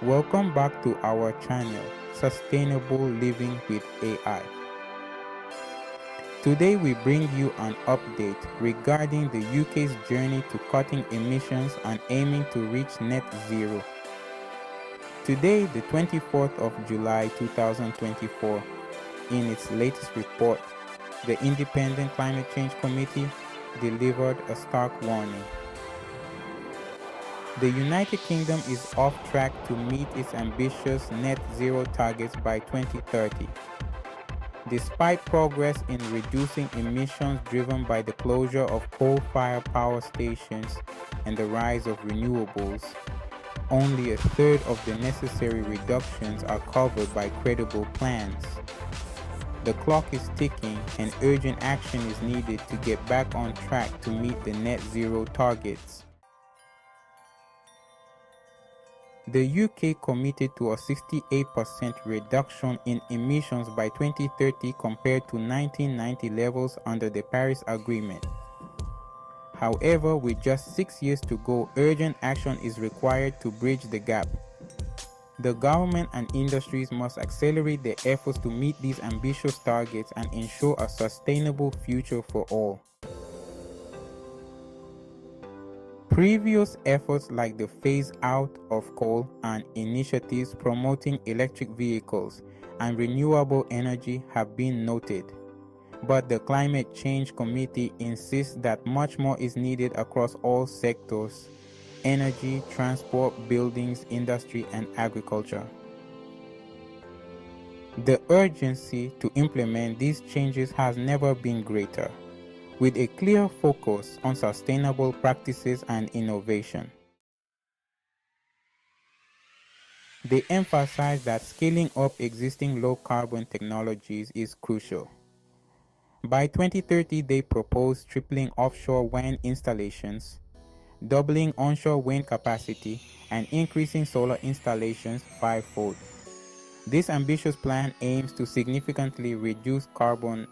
Welcome back to our channel, Sustainable Living with AI. Today we bring you an update regarding the UK's journey to cutting emissions and aiming to reach net zero. Today, the 24th of July 2024, in its latest report, the Independent Climate Change Committee delivered a stark warning. The United Kingdom is off track to meet its ambitious net zero targets by 2030. Despite progress in reducing emissions driven by the closure of coal-fired power stations and the rise of renewables, only a third of the necessary reductions are covered by credible plans. The clock is ticking and urgent action is needed to get back on track to meet the net zero targets. The UK committed to a 68% reduction in emissions by 2030 compared to 1990 levels under the Paris Agreement. However, with just 6 years to go, urgent action is required to bridge the gap. The government and industries must accelerate their efforts to meet these ambitious targets and ensure a sustainable future for all. Previous efforts like the phase out of coal and initiatives promoting electric vehicles and renewable energy have been noted, but the Climate Change Committee insists that much more is needed across all sectors: energy, transport, buildings, industry, and agriculture. The urgency to implement these changes has never been greater, with a clear focus on sustainable practices and innovation. They emphasize that scaling up existing low-carbon technologies is crucial. By 2030, they propose tripling offshore wind installations, doubling onshore wind capacity, and increasing solar installations fivefold. This ambitious plan aims to significantly reduce carbon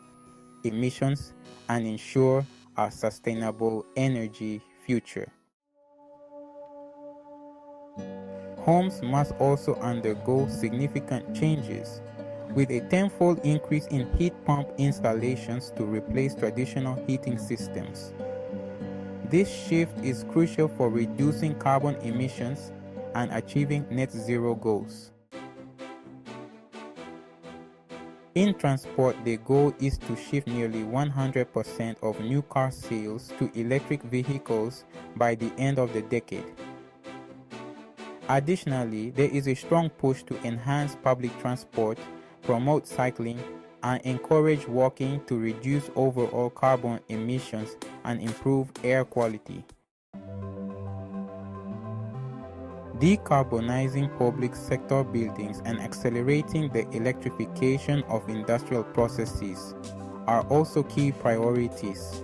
emissions and ensure a sustainable energy future. Homes must also undergo significant changes, with a tenfold increase in heat pump installations to replace traditional heating systems. This shift is crucial for reducing carbon emissions and achieving net zero goals. In transport, the goal is to shift nearly 100% of new car sales to electric vehicles by the end of the decade. Additionally, there is a strong push to enhance public transport, promote cycling, and encourage walking to reduce overall carbon emissions and improve air quality. Decarbonizing public sector buildings and accelerating the electrification of industrial processes are also key priorities.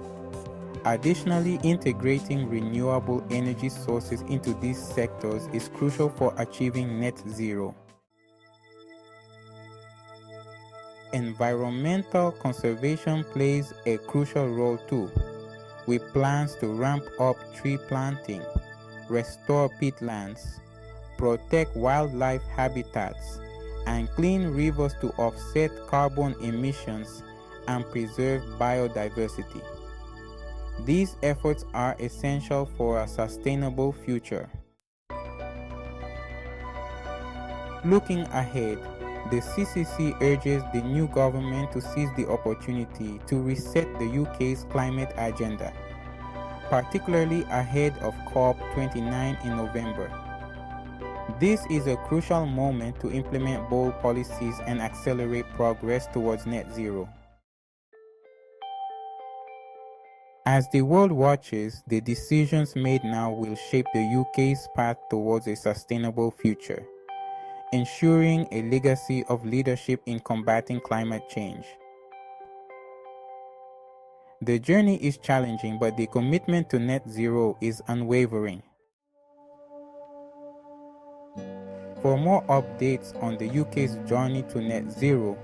Additionally, integrating renewable energy sources into these sectors is crucial for achieving net zero. Environmental conservation plays a crucial role too, with plans to ramp up tree planting, restore peatlands, protect wildlife habitats, and clean rivers to offset carbon emissions and preserve biodiversity. These efforts are essential for a sustainable future. Looking ahead, the CCC urges the new government to seize the opportunity to reset the UK's climate agenda, particularly ahead of COP29 in November. This is a crucial moment to implement bold policies and accelerate progress towards net zero. As the world watches, the decisions made now will shape the UK's path towards a sustainable future, ensuring a legacy of leadership in combating climate change. The journey is challenging, but the commitment to net zero is unwavering. For more updates on the UK's journey to net zero,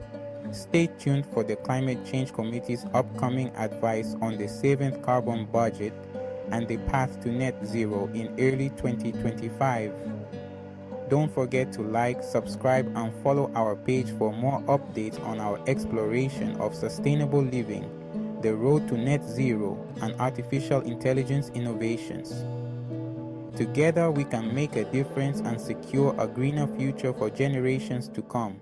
stay tuned for the Climate Change Committee's upcoming advice on the 7th carbon budget and the path to net zero in early 2025. Don't forget to like, subscribe, and follow our page for more updates on our exploration of sustainable living, the road to net zero, and artificial intelligence innovations. Together, we can make a difference and secure a greener future for generations to come.